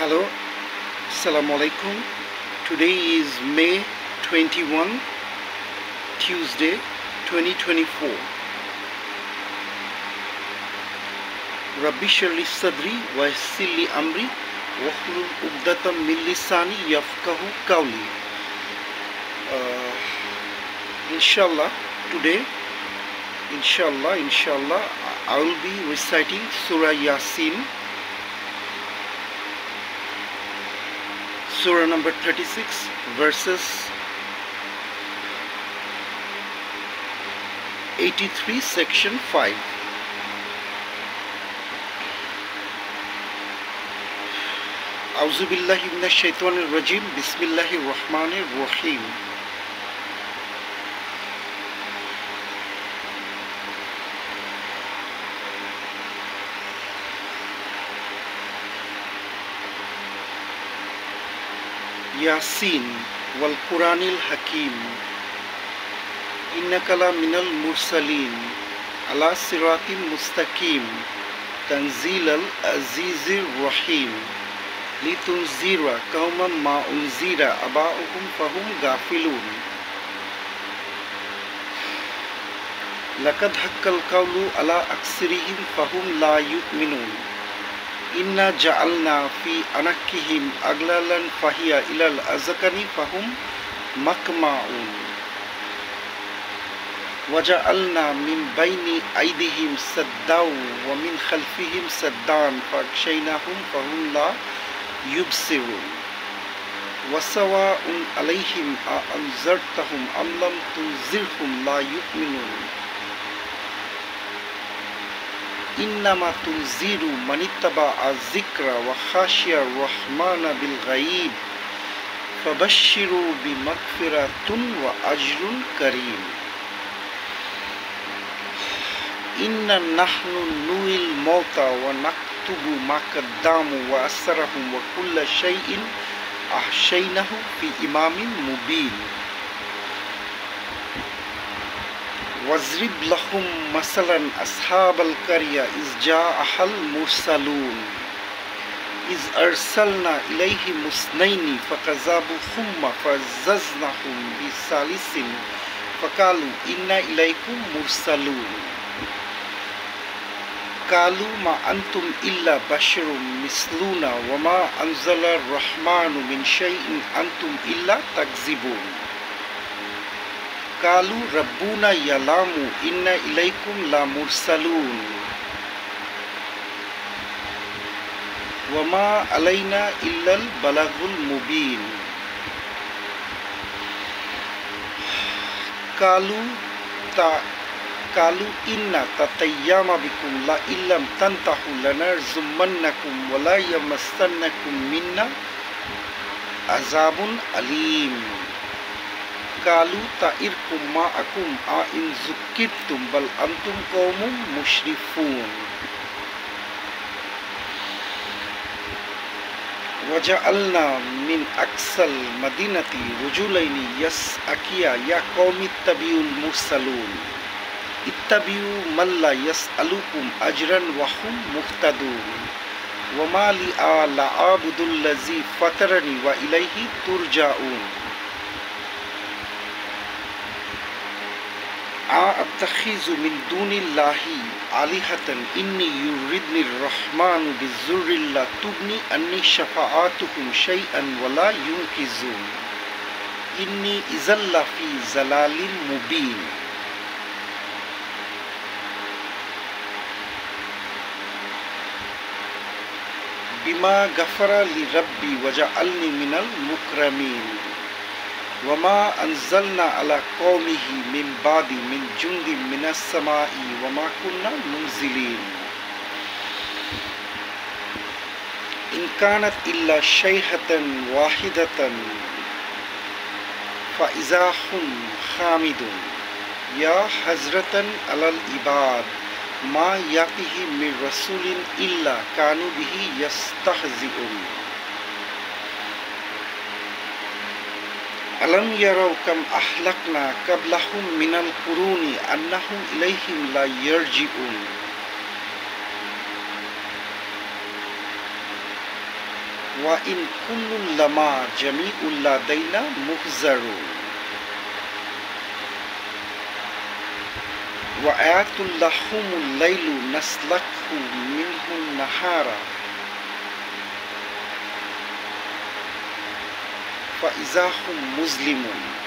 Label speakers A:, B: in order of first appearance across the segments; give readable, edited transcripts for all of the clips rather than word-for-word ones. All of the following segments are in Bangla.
A: Hello, Assalamu alaikum. Today is May 21, Tuesday, 2024. Rabbi shrah li sadri wa yassir li amri wahlul uqdatam min lisani yafqahu qawli. Inshallah, today, inshallah, I will be reciting Surah Yasin, Surah number 36, verses 83, section 5. A'udhu billahi minash shaitanir rajim. Bismillahir rahmanir rahim. Yasin wal Quranil Hakim. Innaka la minal mursalin ala siratim mustaqim tanzilal azizir rahim litunzira qauman ma unzira aba'uhum fahum gafilun laqad haqqal qawlu ala aksirihim fahum la yu'minun inna ja'alna fi anakihim aglalan fahiya ilal azqani fahum makma'un waja'alna min bayni aydihim saddaw wa min khalfihim saddan fakshaynahum fahum la yubsirun wasawa'un alayhim a anzartahum am lam tunzirhum la yu'minun innama tunziru man ittaba'a zikra wa khashiya rahmana bil ghaib fabashshiru bi maghfiratun wa ajrun karim inna nahnu nuhil mauta wa naktubu ma qaddamu wa asrahum wa kulla shay'in ahshaynahu fi imamin mubin واضرب لهم مثلا أصحاب القرية إذ جاءها المرسلون إذ أرسلنا إليهم اثنين فكذبوهما فعززناهم بثالث فقالوا إنا إليكم مرسلون قالوا ما أنتم إلا بشر مثلنا وما أنزل الرحمن من شيء أنتم إلا تكذبون قالوا ربنا يعلم إنا إليكم لمرسلون وما علينا إلا البلاغ المبين قالوا إنا تطيرنا بكم لئن لم تنتهوا لنرجمنكم ولا يمسنكم منا عذاب أليم قالوا طائركم معكم أئن ذكرتم بل أنتم قوم مسرفون وجعلنا من أقصى المدينة رجلين يسألون يا قوم اتبعوا المرسلون اتبعوا من لا يسألكم أجرا وهم مهتدون وما لي ألا أعبد الذي فطرني وإليه ترجعون أتخذ من دون الله آلهة إني يردني الرحمن بالضر لا تغني عني شفاعتهم شيئا ولا ينقذون إني إذا لفي ضلال مبين بما غفر لي ربي وجعلني من المكرمين وما أنزلنا على قومه من بعد من جند من السماء وما كنا منزلين إن كانت إلا شيحة واحدة فإذا هم خامدون يا حسرة على العباد ما يأتيهم من رسول إلا كانوا به يستهزئون ألم يروا كم أهلكنا قبلهم من القرون أنهم إليهم لا يرجعون وَإِن كُلٌّ لَّمَّا جَمِيعٌ لَّدَيْنَا مُحْضَرُونَ وَآيَاتٌ لَّهُمُ اللَّيْلُ نَسْلُكُهُ مِنْهُ النَّهَارَ فَإِذَا هُم مُظْلِمُونَ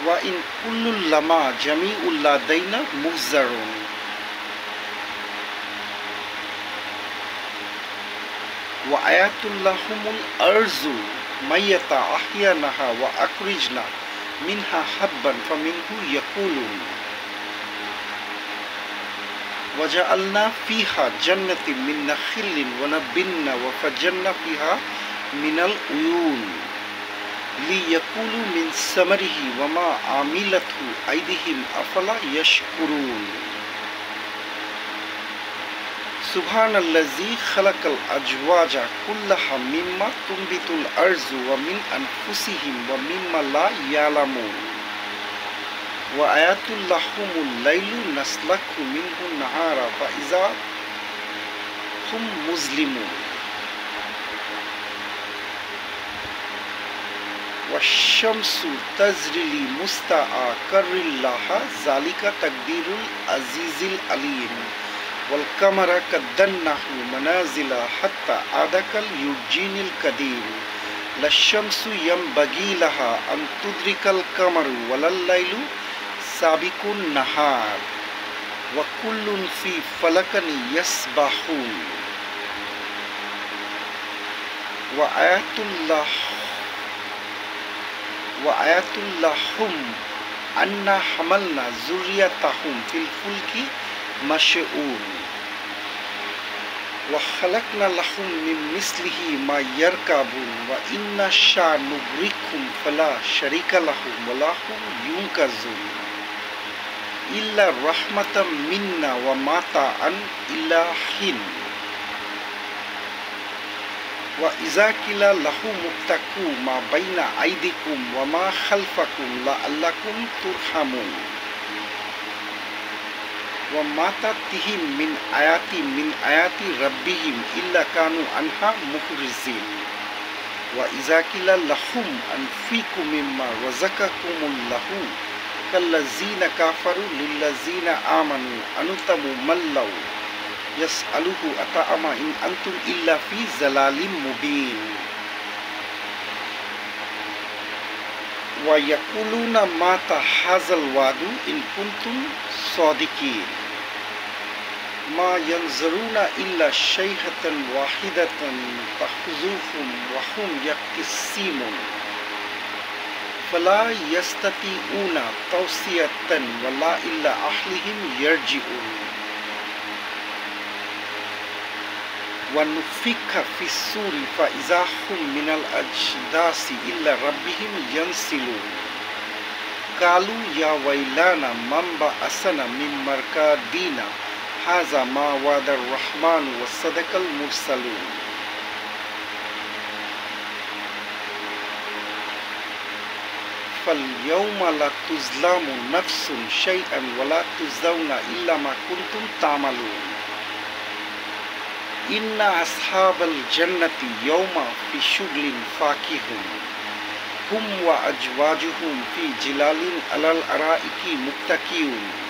A: وَإِن كُلٌّ لَّمَّا جَمِيعٌ لَّدَيْنَا مُحْضَرُونَ وَآيَاتٌ لَّهُمُ الْأَرْضُ مَيْتَةً أَحْيَيْنَاهَا وَأَخْرَجْنَا مِنْهَا حَبًّا فَمِنْهُ يَأْكُلُونَ وَجَعَلْنَا فِيهَا جَنَّاتٍ مِّن نَخِيلٍ وَنَبٍّ وَفَجَّرْنَا فِيهَا مِنَ الْعُيُونِ لِيَأْكُلُوا مِن ثَمَرِهِ وَمَا عَمِلَتْهُ أَيْدِيهِمْ أَفَلَا يَشْكُرُونَ سبحان الذي خلق الأزواج كلها مما تنبت الأرض ومن أنفسهم ومما لا يعلمون وآيات لهم الليل نسلك منه النهار فإذا هم مظلمون والشمس تجري لمستقر لها ذلك تقدير العزيز العليم والقمر قدرناه منازل حتى عاد كالعرجون القديم لا الشمس ينبغي لها أن تدرك القمر ولا الليل سابق النهار وكل في فلك يسبحون وآيات لهم أنا حملنا ذريتهم في الفلك مشحون وخلقنا لهم من مثله ما يركبون وإن نشأ نغرقهم فلا شريك لهم ولا هم ينقذون إلا رحمة منا ومتاعا إلى حين وإذا قيل لهم اتقوا ما بين أيديكم وما خلفكم لعلكم ترحمون وما تأتيهم من آيات ربهم إلا كانوا عنها معرضين وإذا قيل لهم أنفقوا مما رزقكم الله كالذين كفروا للذين آمنوا أنطعم من لو يسأله أطعم إن أنتم إلا في ضلال مبين ويقولون متى هذا الوعد إن كنتم صادقين ما ينظرون إلا صيحة واحدة تأخذهم وهم يختصمون فلا يستطيعون توصية ولا إلى أهلهم يرجعون ونفخ في الصور فإذا هم من الأجداث إلى ربهم ينسلون قالوا يا ويلنا من بعثنا من مرقدنا هذا ما وعد الرحمن وصدق المرسلون فاليوم لا تظلم نفس شيئا ولا تجزون إلا ما كنتم تعملون إن أصحاب الجنة يوم في شغل فاكهون هم وأزواجهم في ظلال على الأرائك متكئون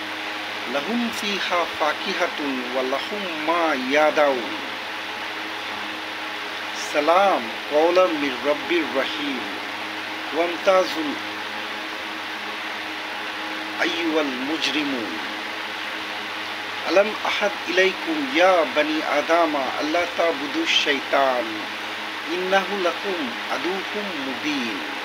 A: لهم فيها فاكهة ولهم ما يدعون سلام قولا من رب رحيم وامتازوا أيها المجرمون ألم أحد إليكم يا بني آدم ألا تعبدوا الشيطان إنه لكم عدو مبين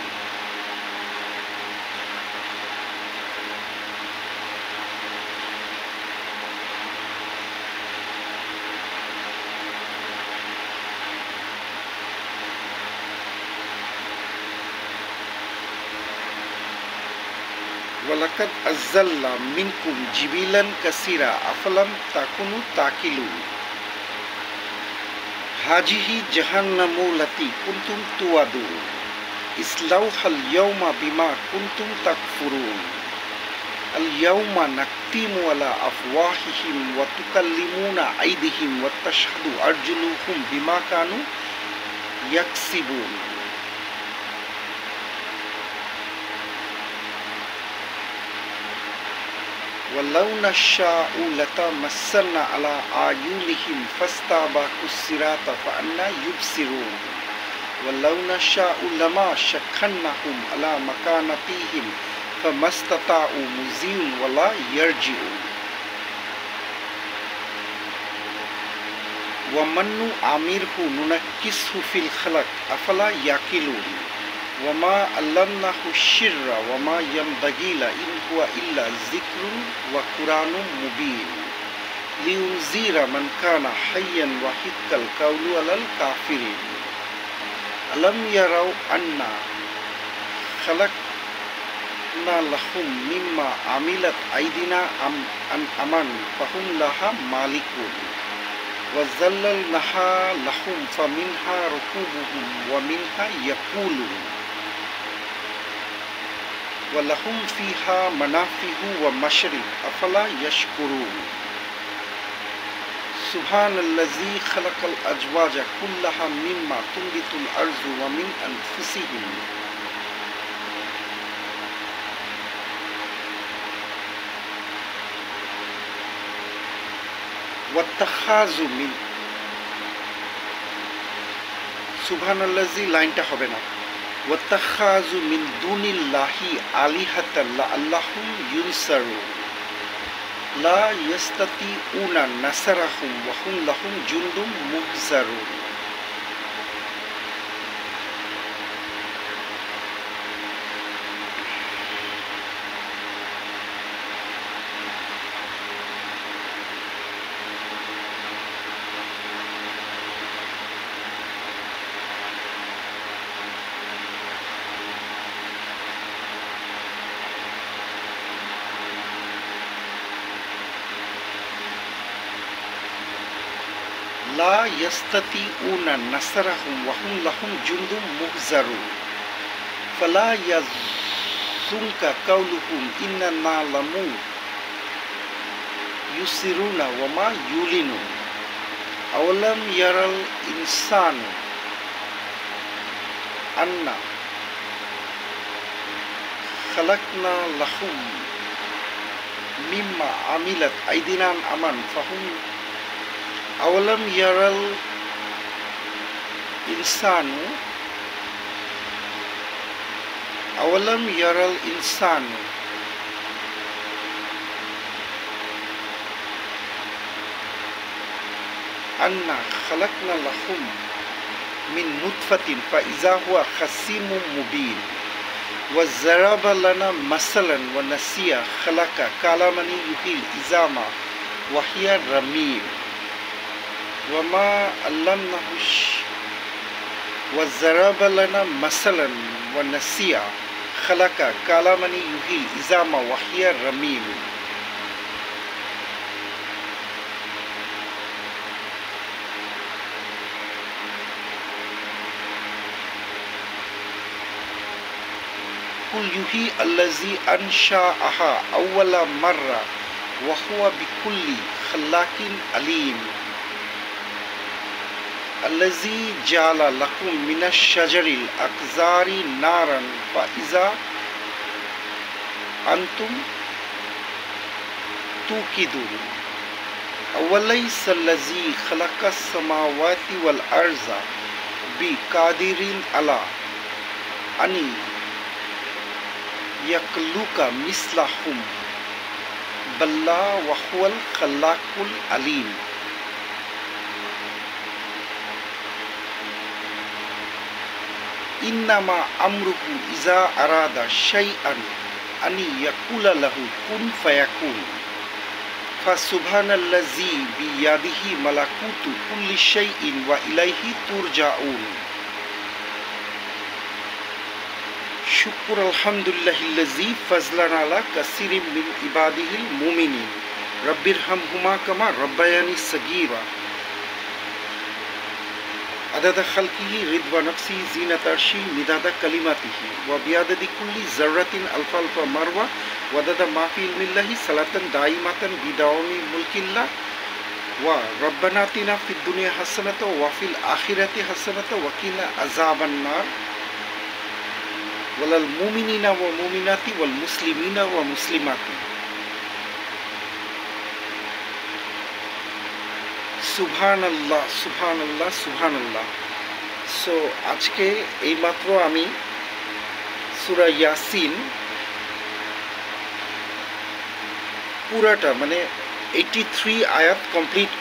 A: وَلَقَدْ أَنزَلْنَا مِنْكُمْ جِبِلًا كَثِيرًا أَفَلَمْ تَكُونُوا تَعْقِلُونَ هَٰذِهِ جَهَنَّمُ الَّتِي كُنْتُمْ تُوعَدُونَ اصْلَوْهَا الْيَوْمَ بِمَا كُنْتُمْ تَكْفُرُونَ الْيَوْمَ نَخْتِمُ عَلَىٰ أَفْوَاهِهِمْ وَتُكَلِّمُنَا أَيْدِيهِمْ وَتَشْهَدُ أَرْجُلُهُمْ بِمَا كَانُوا يَكْسِبُونَ وَلَوْ نَشَاءُ لَطَمَسْنَا عَلَىٰ أَعْيُنِهِمْ فَاسْتَبَقُوا الصِّرَاطَ فَأَنَّىٰ يُبْصِرُونَ وَلَوْ نَشَاءُ لَمَسَخْنَاهُمْ عَلَىٰ مَكَانَتِهِمْ فَمَا اسْتَطَاعُوا مُضِيًّا وَلَا يَرْجِعُونَ وَمَن نُّعَمِّرْهُ نُنَكِّسْهُ فِي الْخَلْقِ أَفَلَا يَعْقِلُونَ وَمَا عَلَّمْنَاهُ الشِّعْرَ وَمَا يَنبَغِي لَهُ إِنْ هُوَ إِلَّا ذِكْرٌ وَقُرْآنٌ مُّبِينٌ لِيُنذِرَ مَن كَانَ حَيًّا وَحَقَّ الْقَوْلُ عَلَى الْكَافِرِينَ أَلَمْ يَرَوْا أَنَّا خَلَقْنَا لَهُم مِّمَّا عَمِلَتْ أَيْدِينَا أَنْعَامًا فَهُمْ لَهَا مَالِكُونَ وَذَلَّلْنَاهَا لَهُمْ فَمِنْهَا رَكُوبُهُمْ وَمِنْهَا يَأْكُلُونَ وَلَهُمْ فِيهَا مَنَافِعُ وَمَشَارِبُ أَفَلَا يَشْكُرُونَ سبحان الذي خلق الأزواج كلها مما تنبت الأرض ومن أنفسهم واتخذوا من سبحان الذي লাইনটা হবে না واتخذوا من دون الله آلهة لعلهم ينصرون لا يستطيعون نصرهم وهم لهم جند محضرون لا يستطيعون نصرهم وهم لهم جند محضرون فلا يحزنك قولهم إننا لمن يسرون وما يعلنون أولم يرى الإنسان أنا خلقنا لهم مما عملت أيدينا أنعاما فهم أولم يرى الإنسان أنا خلقنا لهم من نطفة فإذا هو خصيم مبين وضرب لنا مثلا ونسي خلقه قال من يحيي العظام وهي رميم وما علمناه وضرب لنا مثلا ونسي خلقه قال من يحيي العظام وهي رميم قل يحيي الذي أنشأها أول مرة وهو بكل خلق عليم الذي جعل لكم من الشجر الأخضر نارا فإذا أنتم توقدون أوليس الذي خلق السماوات والأرض بقادر على أن يخلق مثلهم بل وهو الخلاق العليم إنما أمره إذا أراد شيئا أن يقول له كن فيكون فسبحان الذي بيده ملكوت كل شيء وإليه ترجعون শুকর আলহামদুলিল্লাহিল্লাযী ফাজলানা আলা কাসীরিম মিন ইবাদিহিল মুমিনিন রব্বিরহামহুমা কামা রব্বায়ানি সগীরা আদাদা খালকিহি রিদওয়া নাফসি জিনাত আরশি মিদাদা কালিমাতিহি ওয়া বিআদাদি কুল্লি যাররাতিন আলফা আলফা মারওয়া ওয়াদাদা মা ফি ইলমিল্লাহি সালাতান দাইমাতান বিদাওয়ামি মুলকিল্লাহ ওয়া রব্বানা আতিনা ফিদ দুনিয়া হাসানাতাও ওয়া ফিল আখিরাতি হাসানাতাও ওয়া কিনা আযাবান নার ওয়ালাল মুমিনিনা ওয়া মুমিনাতি ওয়াল মুসলিমিনা ওয়া মুসলিমাতি। সুবহানাল্লাহ সুবহানাল্লাহ সুবহানাল্লাহ। সো আজকে এইমাত্র আমি সূরা ইয়াসিন পুরাটা মানে 83 আয়াত কমপ্লিট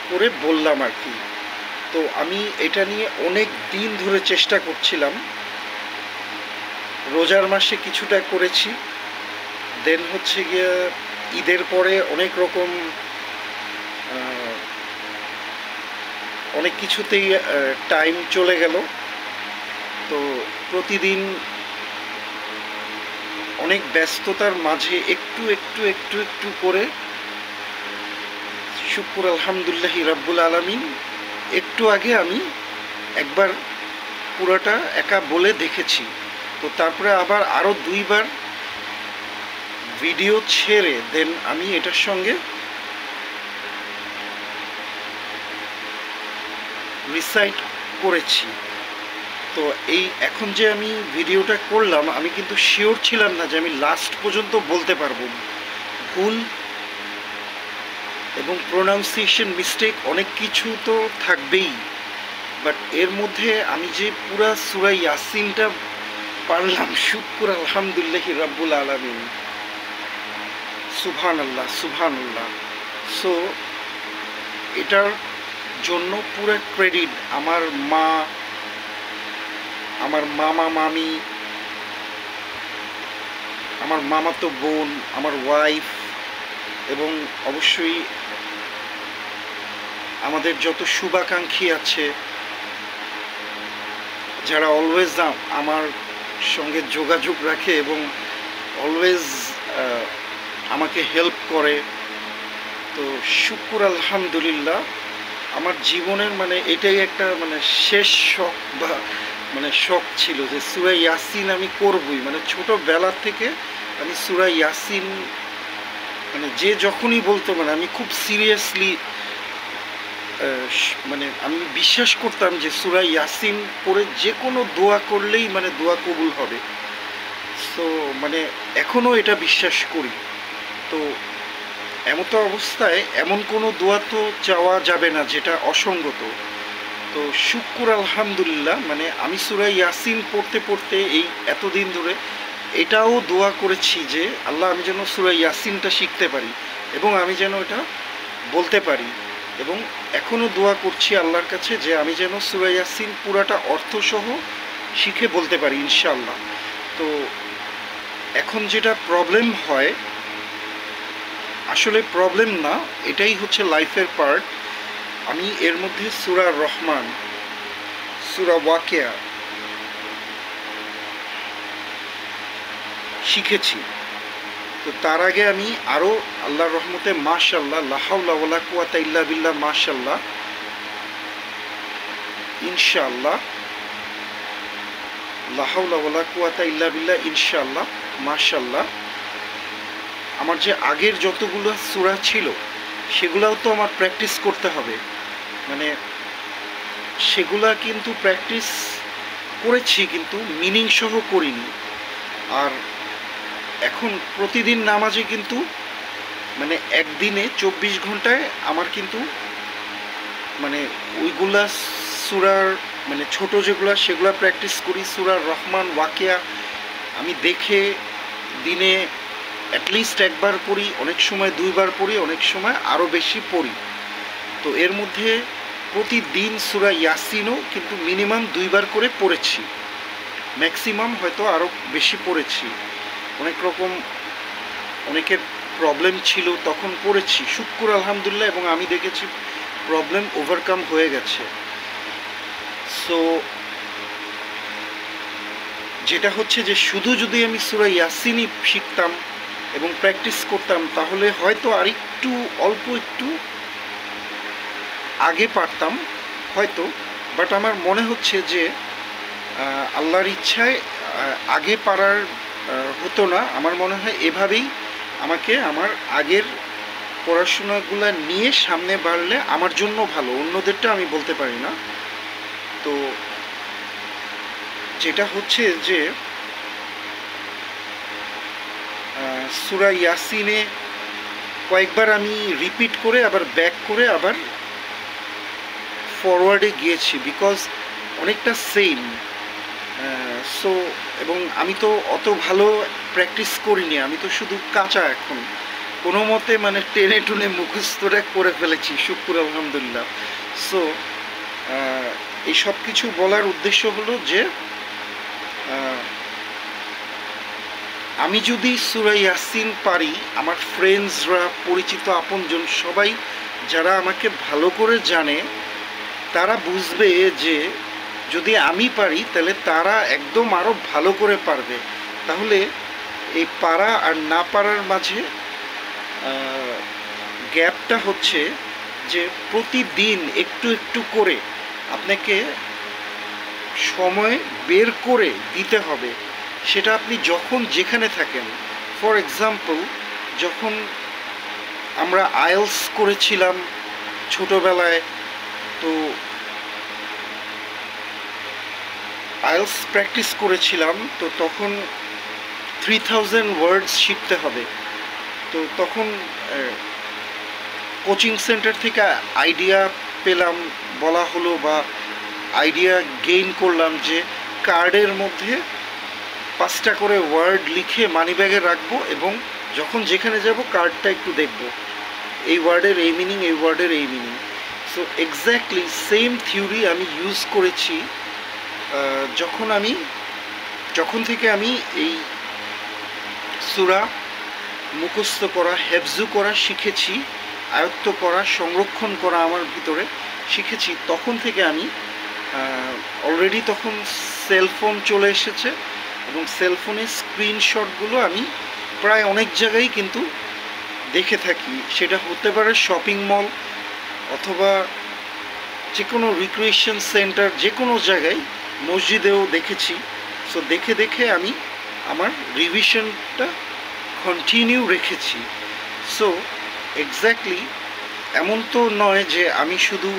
A: করে বললাম আর কি। তো আমি এটা নিয়ে অনেক দিন ধরে চেষ্টা করছিলাম, রোজার মাসে কিছুটা করেছি, দেন হচ্ছে গিয়ে ঈদের পরে অনেক রকম অনেক কিছুতেই টাইম চলে গেল। তো প্রতিদিন অনেক ব্যস্ততার মাঝে একটু একটু একটু একটু করে শুকর আলহামদুলিল্লাহি রাব্বুল আলামিন একটু আগে আমি একবার পুরোটা একা বলে দেখেছি। তো তারপরে আবার আরও 2 বার ভিডিও ছেড়ে দেন আমি এটার সঙ্গে রিসাইট করেছি। তো এই এখন যে আমি ভিডিওটা করলাম, আমি কিন্তু শিওর ছিলাম না যে আমি লাস্ট পর্যন্ত বলতে পারবো। ভুল এবং প্রোনাউন্সিয়েশন মিস্টেক অনেক কিছু তো থাকবেই, বাট এর মধ্যে আমি যে পুরা সূরা ইয়াসিনটা পারলাম, শুকর আলহামদুলিল্লাহি রাব্বুল আলামিন, সুবহানাল্লাহ সুবহানাল্লাহ। সো এটার জন্য পুরো ক্রেডিট আমার মা, আমার মামা মামি, আমার মামাতো বোন, আমার ওয়াইফ, এবং অবশ্যই আমাদের যত শুভাকাঙ্ক্ষী আছে যারা অলওয়েজ আমার সঙ্গে যোগাযোগ রাখে এবং অলওয়েজ আমাকে হেল্প করে। তো শুকর আলহামদুলিল্লাহ। আমার জীবনের মানে এটাই একটা মানে শেষ শখ বা মানে শখ ছিল যে সূরা ইয়াসিন আমি করবই। মানে ছোটোবেলা থেকে আমি সূরা ইয়াসিন মানে যে যখনই বলতো মানে আমি খুব সিরিয়াসলি মানে আমি বিশ্বাস করতাম যে সূরা ইয়াসিন পড়ে যে কোনো দোয়া করলেই মানে দোয়া কবুল হবে। সো মানে এখনও এটা বিশ্বাস করি। তো এমত অবস্থায় এমন কোনো দোয়া তো চাওয়া যাবে না যেটা অসঙ্গত। তো শুকর আলহামদুলিল্লাহ, মানে আমি সূরা ইয়াসিন পড়তে পড়তে এই এতদিন ধরে এটাও দোয়া করেছি যে আল্লাহ আমি যেন সূরা ইয়াসিনটা শিখতে পারি এবং আমি যেন এটা বলতে পারি, এবং এখনও দোয়া করছি আল্লাহর কাছে যে আমি যেন সূরা ইয়াসিন পুরাটা অর্থসহ শিখে বলতে পারি ইনশাআল্লাহ। তো এখন যেটা প্রবলেম হয়, আসলে প্রবলেম না, এটাই হচ্ছে লাইফের পার্ট। আমি এর মধ্যে সূরা রহমান, সূরা ওয়াকিয়া শিখেছি। তো তার আগে আমি আরও আল্লাহর রহমতে মাশাআল্লাহ, লা হাওলা ওয়ালা কুওয়াতা ইল্লা বিল্লাহ, মাশাআল্লাহ, ইনশাআল্লাহ, লা হাওলা ওয়ালা কুওয়াতা ইল্লা বিল্লাহ, ইনশাআল্লাহ, মাশাআল্লাহ। আমার যে আগের যতগুলো সূরা ছিল সেগুলাও তো আমার প্র্যাকটিস করতে হবে। মানে সেগুলা কিন্তু প্র্যাকটিস করেছি কিন্তু মিনিং সহ করিনি। আর এখন প্রতিদিন নামাজে কিন্তু মানে একদিনে 24 ঘন্টায় আমার কিন্তু মানে ওইগুলা সূরার মানে ছোট যেগুলা সেগুলা প্র্যাকটিস করি। সূরা রহমান, ওয়াকিয়া আমি দেখে দিনে অ্যাটলিস্ট একবার পড়ি, অনেক সময় 2 বার পড়ি, অনেক সময় আরও বেশি পড়ি। তো এর মধ্যে প্রতিদিন সূরা ইয়াসিনও কিন্তু মিনিমাম 2 বার করে পড়েছি, ম্যাক্সিমাম হয়তো আরও বেশি পড়েছি। অনেক রকম অনেকের প্রবলেম ছিল তখন পড়েছি, শুকর আলহামদুলিল্লাহ, এবং আমি দেখেছি প্রবলেম ওভারকাম হয়ে গেছে। সো যেটা হচ্ছে যে শুধু যদি আমি সূরা ইয়াসিনই শিখতাম এবং প্র্যাকটিস করতাম তাহলে হয়তো আরেকটু অল্প একটু আগে পারতাম হয়তো, বাট আমার মনে হচ্ছে যে আল্লাহর ইচ্ছায় আগে পারার হতো না। আমার মনে হয় এভাবেই আমাকে আমার আগের পড়াশোনাগুলো নিয়ে সামনে বাড়লে আমার জন্য ভালো, অন্যদেরটা আমি বলতে পারি না। তো যেটা হচ্ছে যে সূরা ইয়াসিনে কয়েকবার আমি রিপিট করে আবার ব্যাক করে আবার ফরওয়ার্ডে গিয়েছি, বিকজ অনেকটা সেম। সো এবং আমি তো অত ভালো প্র্যাকটিস করিনি, আমি তো শুধু কাঁচা এখন কোনো মতে মানে টেনে টুনে মুখস্থটা করে ফেলেছি, শুক্র আলহামদুলিল্লাহ। সো এই সব কিছু বলার উদ্দেশ্য হলো যে আমি যদি সূরা ইয়াসিন পারি, আমার ফ্রেন্ডসরা, পরিচিত আপনজন সবাই যারা আমাকে ভালো করে জানে তারা বুঝবে যে যদি আমি পারি তাহলে তারা একদম আরও ভালো করে পারবে। তাহলে এই পারা আর না পারার মাঝে গ্যাপটা হচ্ছে যে প্রতিদিন একটু একটু করে আপনাকে সময় বের করে দিতে হবে, সেটা আপনি যখন যেখানে থাকেন। ফর এক্সাম্পল, যখন আমরা আইএলস করেছিলাম ছোটোবেলায়, তো আইএলস প্র্যাকটিস করেছিলাম, তো তখন 3000 ওয়ার্ডস শিখতে হবে। তো তখন কোচিং সেন্টার থেকে আইডিয়া পেলাম, বলা হলো বা আইডিয়া গেইন করলাম যে কার্ডের মধ্যে 5টা করে ওয়ার্ড লিখে মানিব্যাগে রাখবো এবং যখন যেখানে যাব কার্ডটা একটু দেখব, এই ওয়ার্ডের এই মিনিং, এই ওয়ার্ডের এই meaning. So exactly same theory আমি ইউজ করেছি যখন থেকে আমি এই সূরা মুখস্থ করা, হেফজু করা শিখেছি, আয়ত্ত করা, সংরক্ষণ করা আমার ভিতরে শিখেছি, তখন থেকে আমি অলরেডি তখন সেলফোন চলে এসেছে এবং সেলফোনের স্ক্রিনশটগুলো আমি প্রায় অনেক জায়গায় কিন্তু দেখে থাকি। সেটা হতে পারে শপিং মল অথবা যে কোনো রিক্রিয়েশন সেন্টার, যে কোনো জায়গায়, মসজিদেও দেখেছি। সো দেখে দেখে আমি আমার রিভিশনটা কন্টিনিউ রেখেছি। সো এক্স্যাক্টলি এমন তো নয় যে আমি শুধু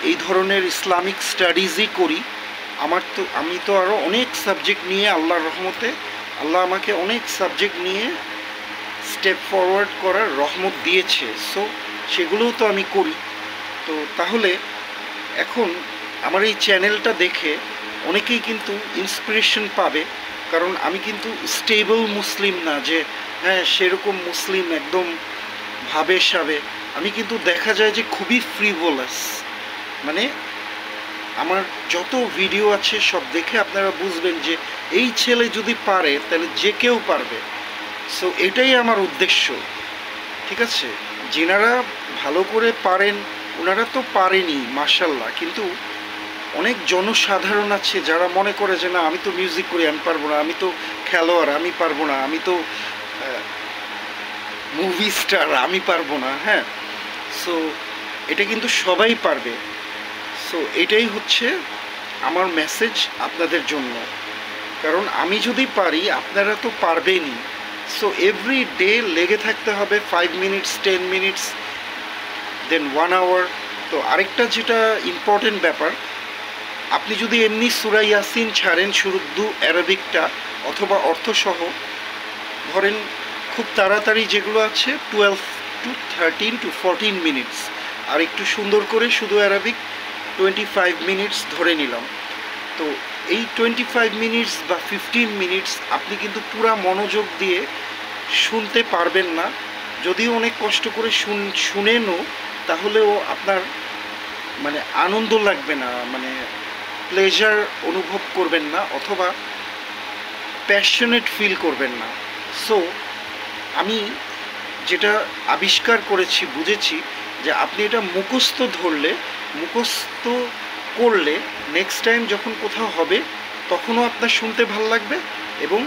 A: এই ধরনের ইসলামিক স্টাডিজই করি, আমি তো আরও অনেক সাবজেক্ট নিয়ে, আল্লাহর রহমতে আল্লাহ আমাকে অনেক সাবজেক্ট নিয়ে স্টেপ ফরওয়ার্ড করার রহমত দিয়েছে। সো সেগুলোও তো আমি করি। তো তাহলে এখন আমার এই চ্যানেলটা দেখে অনেকেই কিন্তু ইন্সপিরেশন পাবে, কারণ আমি কিন্তু স্টেবল মুসলিম না যে হ্যাঁ সেরকম মুসলিম একদম ভাবে সাবে। আমি কিন্তু দেখা যায় যে খুবই ফ্রিভোলাস, মানে আমার যত ভিডিও আছে সব দেখে আপনারা বুঝবেন যে এই ছেলে যদি পারে তাহলে যে কেউ পারবে। সো এটাই আমার উদ্দেশ্য, ঠিক আছে? যেনারা ভালো করে পারেন ওনারা তো পারেনি মাশাল্লাহ, কিন্তু অনেক জনসাধারণ আছে যারা মনে করে যে না আমি তো মিউজিক করি, আমি পারবো না, আমি তো খেলোয়াড়, আমি পারবো না, আমি তো মুভি স্টার, আমি পারবো না। হ্যাঁ, সো এটা কিন্তু সবাই পারবে। সো এটাই হচ্ছে আমার মেসেজ আপনাদের জন্য, কারণ আমি যদি পারি আপনারা তো পারবেনই। সো এভরি ডে লেগে থাকতে হবে 5 মিনিটস, 10 মিনিটস, দেন 1 আওয়ার। তো আরেকটা যেটা ইম্পর্টেন্ট ব্যাপার, আপনি যদি এমনি সূরা ইয়াসিন ছাড়েন শুধু অ্যারাবিকটা অথবা অর্থসহ, ধরেন খুব তাড়াতাড়ি যেগুলো আছে 12 to 13 to 14 মিনিটস, আর একটু সুন্দর করে শুধু অ্যারাবিক 25 মিনিটস ধরে নিলাম। তো এই 25 মিনিটস বা 15 মিনিটস আপনি কিন্তু পুরা মনোযোগ দিয়ে শুনতে পারবেন না। যদিও অনেক কষ্ট করে শুনেনও তাহলেও আপনার মানে আনন্দ লাগবে না, মানে প্লেজার অনুভব করবেন না অথবা প্যাশনেট ফিল করবেন না। সো আমি যেটা আবিষ্কার করেছি, বুঝেছি যে আপনি এটা মুখস্থ করলে নেক্সট টাইম যখন কোথাও হবে তখনও আপনার শুনতে ভাল লাগবে, এবং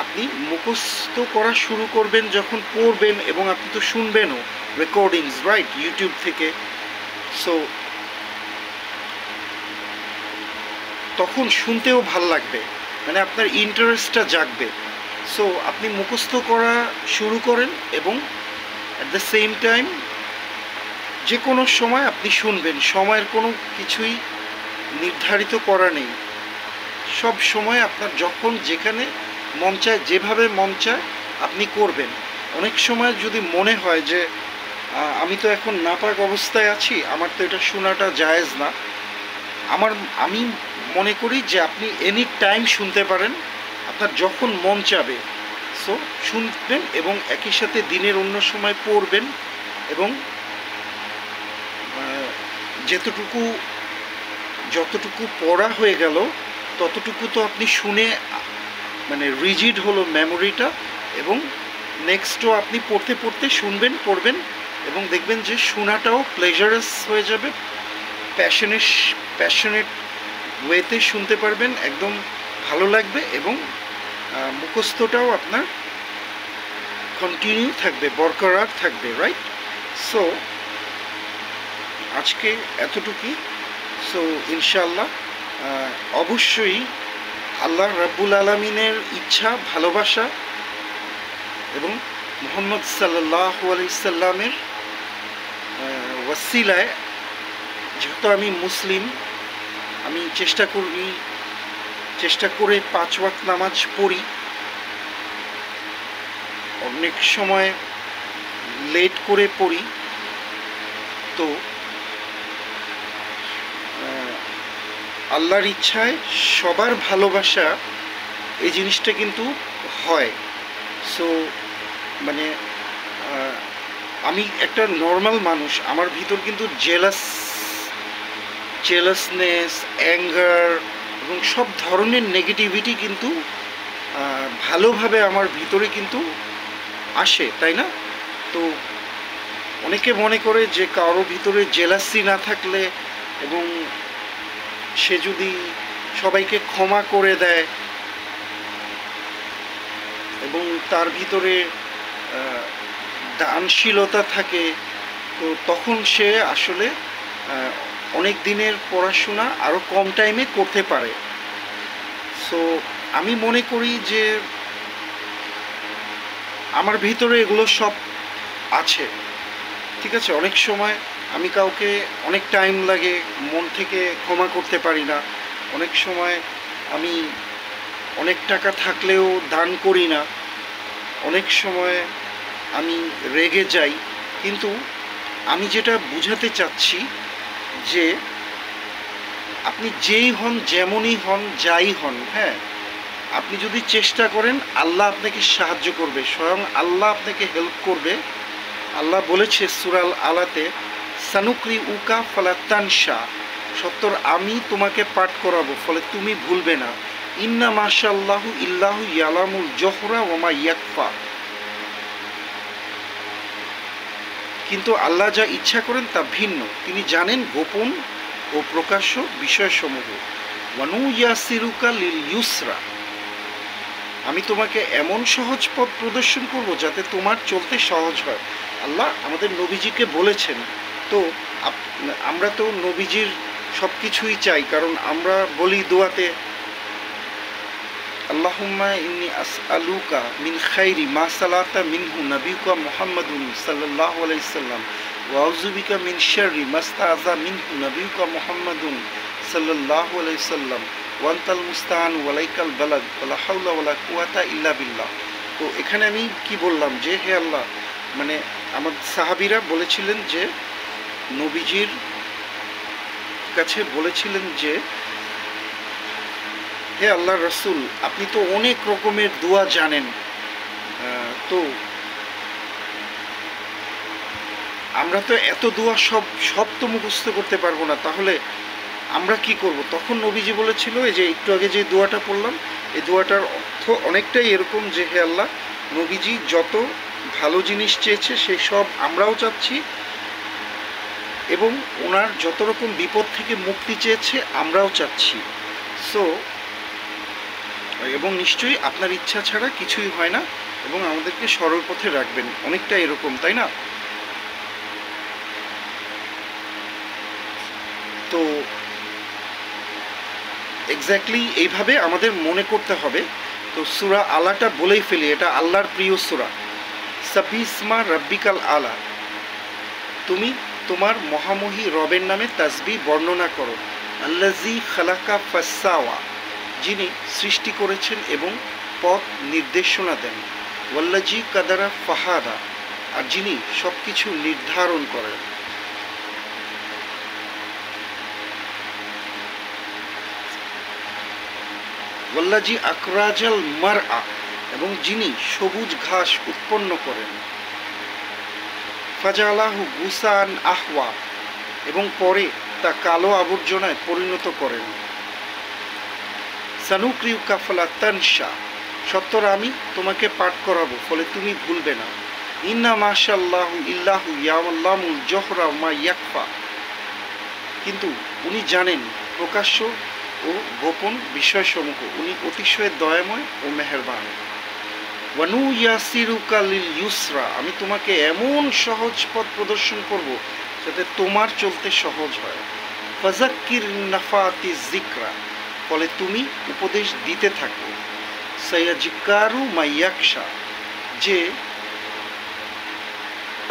A: আপনি মুখস্থ করা শুরু করবেন যখন পড়বেন, এবং আপনি তো শুনবেনও রেকর্ডিংস, রাইট, ইউটিউব থেকে। সো তখন শুনতেও ভাল লাগবে, মানে আপনার ইন্টারেস্টটা জাগবে। সো আপনি মুখস্থ করা শুরু করেন, এবং অ্যাট দ্য সেম টাইম যে কোনো সময় আপনি শুনবেন। সময়ের কোনো কিছুই নির্ধারিত করা নেই, সব সময় আপনার যখন যেখানে মন চায়, যেভাবে মন চায় আপনি করবেন। অনেক সময় যদি মনে হয় যে আমি তো এখন নাপাক অবস্থায় আছি, আমার তো এটা শোনাটা জায়েজ না, আমি মনে করি যে আপনি এনি টাইম শুনতে পারেন, আপনার যখন মন চাবে। সো শুনবেন, এবং একই সাথে দিনের অন্য সময় পড়বেন, এবং যতটুকু পড়া হয়ে গেল ততটুকু তো আপনি শুনে, মানে রিজিড হলো মেমোরিটা, এবং নেক্সটও আপনি পড়তে পড়তে শুনবেন, পড়বেন, এবং দেখবেন যে শোনাটাও প্লেজারাস হয়ে যাবে, প্যাশনেট ওয়েতে শুনতে পারবেন, একদম ভালো লাগবে, এবং মুখস্থটাও আপনার কন্টিনিউ থাকবে, বরকরার থাকবে, রাইট। সো আজকে এতটুকুই। সো ইনশাআল্লাহ অবশ্যই আল্লাহ রাব্বুল আলামিনের ইচ্ছা, ভালোবাসা, এবং মুহাম্মদ সাল্লাল্লাহু আলাইহি সাল্লামের ওয়াসিলায়, যেহেতু আমি মুসলিম, আমি চেষ্টা করে 5 ওয়াক্ত নামাজ পড়ি। অনেক সময় লেট করে পড়ি, তো আল্লাহর ইচ্ছায় সবার ভালোবাসা, এই জিনিসটা কিন্তু হয়। সো মানে আমি একটা নর্মাল মানুষ, আমার ভিতর কিন্তু জেলাসনেস, অ্যাঙ্গার এবং সব ধরনের নেগেটিভিটি কিন্তু ভালোভাবে আমার ভিতরে কিন্তু আসে, তাই না? তো অনেকে মনে করে যে কারো ভিতরে জেলাসি না থাকলে, এবং সে যদি সবাইকে ক্ষমা করে দেয়, এবং তার ভিতরে দানশীলতা থাকে, তো তখন সে আসলে অনেক দিনের পড়াশোনা আরও কম টাইমে করতে পারে। সো আমি মনে করি যে আমার ভিতরে এগুলো সব আছে, ঠিক আছে। অনেক সময় আমি কাউকে অনেক টাইম লাগে, মন থেকে ক্ষমা করতে পারি না। অনেক সময় আমি অনেক টাকা থাকলেও দান করি না। অনেক সময় আমি রেগে যাই। কিন্তু আমি যেটা বুঝাতে চাচ্ছি যে আপনি যেই হন, যেমনই হন, যাই হন, হ্যাঁ, আপনি যদি চেষ্টা করেন, আল্লাহ আপনাকে সাহায্য করবে, স্বয়ং আল্লাহ আপনাকে হেল্প করবে। আল্লাহ বলেছে সূরা আলাতে, সানুকরি উকা ফালা তানসা, সত্তর আমি তোমাকে পাঠ করাবো, ফলে তুমি ভুলবে না। ইন্না মাশাআল্লাহু ইল্লাহু ইয়ালামুল জহরা ওয়া মা ইয়াকফা, কিন্তু আল্লাহ যা ইচ্ছা করেন তা ভিন্ন, তিনি জানেন গোপন ও প্রকাশ্য বিষয়সমূহ। ওয়ানুয়াসিরুকা লিল ইউসরা, আমি তোমাকে এমন সহজ পথ প্রদর্শন করব যাতে তোমার চলতে সহজ হয়। আল্লাহ আমাদের নবীজিকে বলেছেন। তো আমরা তো নবীজির সব কিছুই চাই, কারণ আমরা বলি দোয়াতে, আল্লাহুম্মা ইন্নী আসআলুকা মিন খাইরি মা সালাতা মিনহু নাবিয়ুকা মুহাম্মাদুন সাল্লাল্লাহু আলাইহি সাল্লাম ওয়া আউযু বিকা মিন শাররি মাস্তাআযা মিনহু নাবিয়ুকা মুহাম্মাদুন সাল্লাল্লাহু আলাইহি সাল্লাম ওয়া আনতাল মুস্তাআন ওয়া লাইকাল বালাগ ওয়া লা হাওলা ওয়া লা কুওয়াতা ইল্লা বিল্লাহ। তো এখানে আমি কি বললাম যে হে আল্লাহ, মানে আমার সাহাবীরা বলেছিলেন যে, নবীজির কাছে বলেছিলেন যে, হে আল্লাহ রসুল, আপনি তো অনেক রকমের দোয়া জানেন, তো আমরা তো এত দোয়া সব তো মুখস্থ করতে পারবো না, তাহলে আমরা কি করব? তখন নবীজি বলেছিল, এই যে একটু আগে যে দোয়াটা পড়লাম, এই দোয়াটার অর্থ অনেকটাই এরকম যে হে আল্লাহ, নবীজি যত ভালো জিনিস চেয়েছে সেই সব আমরাও চাচ্ছি, এবং ওনার যত রকম বিপদ থেকে মুক্তি চেয়েছে আমরাও চাচ্ছি। সো এবং নিশ্চয়ই আপনার ইচ্ছা ছাড়া কিছুই হয় না, এবং আমাদেরকে সরল পথে রাখবেন, অনেকটা এরকম, তাই না? তো এক্স্যাক্টলি এইভাবে আমাদের মনে করতে হবে। তো সূরা আলাটা বলেই ফেলি, এটা আল্লাহর প্রিয় সূরা। সাব্বিসমা রাব্বিকাল আলা, তুমি তোমার মহামহী রবের নামে তাসবিহ বর্ণনা করো। আল্লাজি খালাকা ফাসাওয়া, যিনি সৃষ্টি করেছেন এবং পথ নির্দেশনা দেন। ওয়াল্লাজি কাদারা ফাহাদা, আর যিনি সব কিছু নির্ধারণ করেন। ওয়াল্লাজি আকরাজাল মারআ, এবং যিনি সবুজ ঘাস উৎপন্ন করেন। ফাজালাহু গুসান আহওয়া, এবং পরে তা কালো আবর্জনায় পরিণত করেন। সানুক্রিউকা ফালা তানসা, সত্তর আমি তোমাকে পাঠ করাবো, ফলে তুমি ভুলবে না। ইন্না মাশাল্লাহু ইল্লাহু ইয়ালামুল জহরা মা ইয়াকফা, কিন্তু উনি জানেন প্রকাশ্য ও গোপন বিষয়সমূহ, উনি অতিশয় দয়াময় ও মেহেরবান। ওয়ানু ইয়াসিরুকা লিল ইউসরা, আমি তোমাকে এমন সহজ পথ প্রদর্শন করব যাতে তোমার চলতে সহজ হয়। ফাজাক্কির নাফাতি যিকরা, ফলে তুমি উপদেশ দিতে থাকো। সায়াজিকারু মাইয়াকশা, যে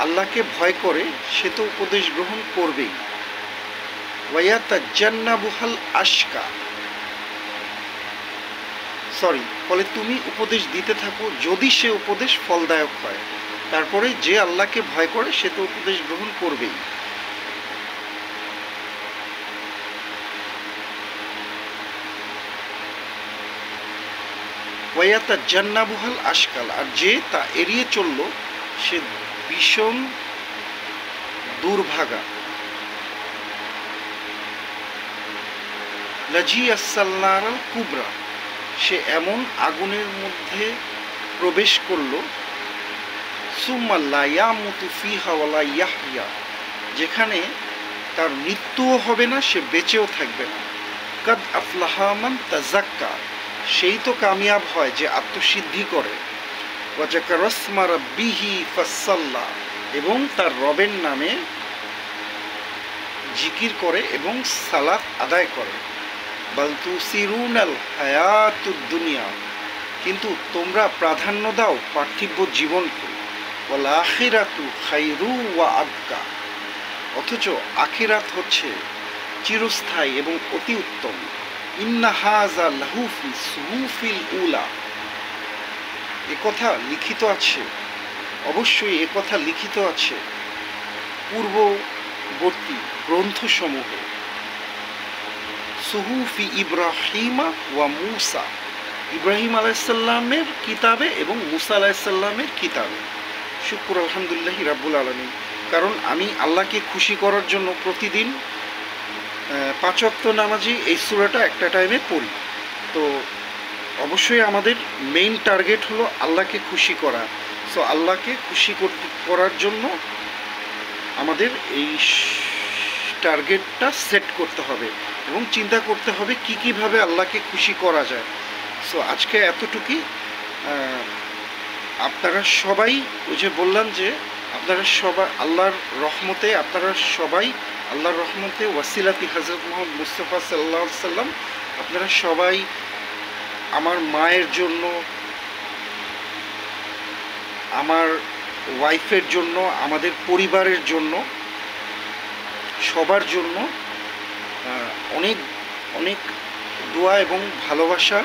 A: আল্লাহকে ভয় করে সে তো উপদেশ গ্রহণ করবেই। ওয়ায়াতাজান্নাবুহাল আশকা, ফলে তুমি উপদেশ দিতে থাকো যদি সে উপদেশ ফলদায়ক হয়। তারপরে যে আল্লাহকে ভয় করে সে তো উপদেশ গ্রহণ করবেই। ওয়ায়াতাজান্নাবুহাল আশকাল, আর যে তা এড়িয়ে চলল সে ভীষণ দুর্ভাগা। লাজি আসাল্লারাল কুবরা, সে এমন আগুনের মধ্যে প্রবেশ করল। সুম্মা লা ইয়ামুতু ফিহা ওয়ালা ইয়াহইয়া, যেখানে তার মৃত্যুও হবে না, সে বেঁচেও থাকবে না। কাদ আফলাহা মান তাযাক্কা, সেই তো কামিয়াব হয় যে আত্মসিদ্ধি করে। ওয়া যাকারা ইসমা রাব্বিহি ফাসাল্লা, এবং তার রবের নামে জিকির করে এবং সালাত আদায় করে। বাল তুসিরুনাল হায়াতুদ দুনিয়া, কিন্তু তোমরা প্রাধান্য দাও পার্থিব জীবনকে। ওয়াল আখিরাতু খায়রু ওয়া আবকা, অথচ আখিরাত হচ্ছে চিরস্থায়ী এবং অতি উত্তম। ইন্না হাযা লাহুফি সুহুফিল উলা, একথা লিখিত আছে, অবশ্যই একথা লিখিত আছে পূর্ববর্তী গ্রন্থসমূহে। সুহুফি ইব্রাহিমা ওয়া মুসা, ইব্রাহিম আলাইসাল্লামের কিতাবে এবং মুসা আলাইসাল্লামের কিতাবে। শুকর আলহামদুলিল্লাহি রাব্বুল আলামিন। কারণ আমি আল্লাহকে খুশি করার জন্য প্রতিদিন 5 ওয়াক্ত নামাজি এই সূরাটা একটা টাইমে পড়ি। তো অবশ্যই আমাদের মেইন টার্গেট হলো আল্লাহকে খুশি করা। সো আল্লাহকে খুশি করার জন্য আমাদের এই টার্গেটটা সেট করতে হবে এবং চিন্তা করতে হবে কীভাবে আল্লাহকে খুশি করা যায়। সো আজকে এতটুকুই। আপনারা সবাই, ওই যে বললাম যে আপনারা সবাই আল্লাহর রহমতে, আপনারা সবাই আল্লাহর রহমতে ওয়াসিলাতি হযরত মুহাম্মদ মুস্তাফা সাল্লাল্লাহু আলাইহি সাল্লাম, আপনারা সবাই আমার মায়ের জন্য, আমার ওয়াইফের জন্য, আমাদের পরিবারের জন্য, সবার জন্য অনেক অনেক দোয়া এবং ভালোবাসা,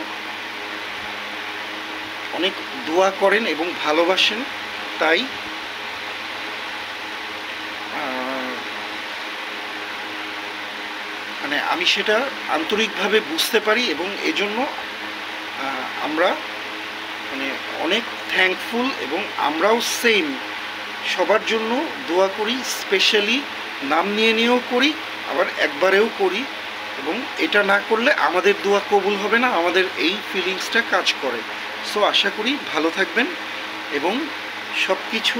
A: অনেক দোয়া করেন এবং ভালোবাসেন। তাই মানে আমি সেটা আন্তরিকভাবে বুঝতে পারি এবং এজন্য আমরা মানে অনেক থ্যাঙ্কফুল, এবং আমরাও সেম সবার জন্য দোয়া করি, স্পেশালি নাম নিয়ে নিয়েও করি, আবার একবারেও করি। এবং এটা না করলে আমাদের দোয়া কবুল হবে না, আমাদের এই ফিলিংসটা কাজ করে। সো আশা করি ভালো থাকবেন এবং সব কিছু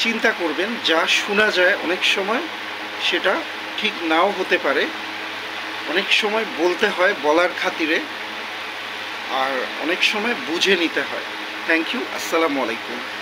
A: চিন্তা করবেন। যা শোনা যায় অনেক সময় সেটা ঠিক নাও হতে পারে, অনেক সময় বলতে হয় বলার খাতিরে। আর অনেক সময় বুঝে নিতে হয়। Thank you. আসসালামু আলাইকুম।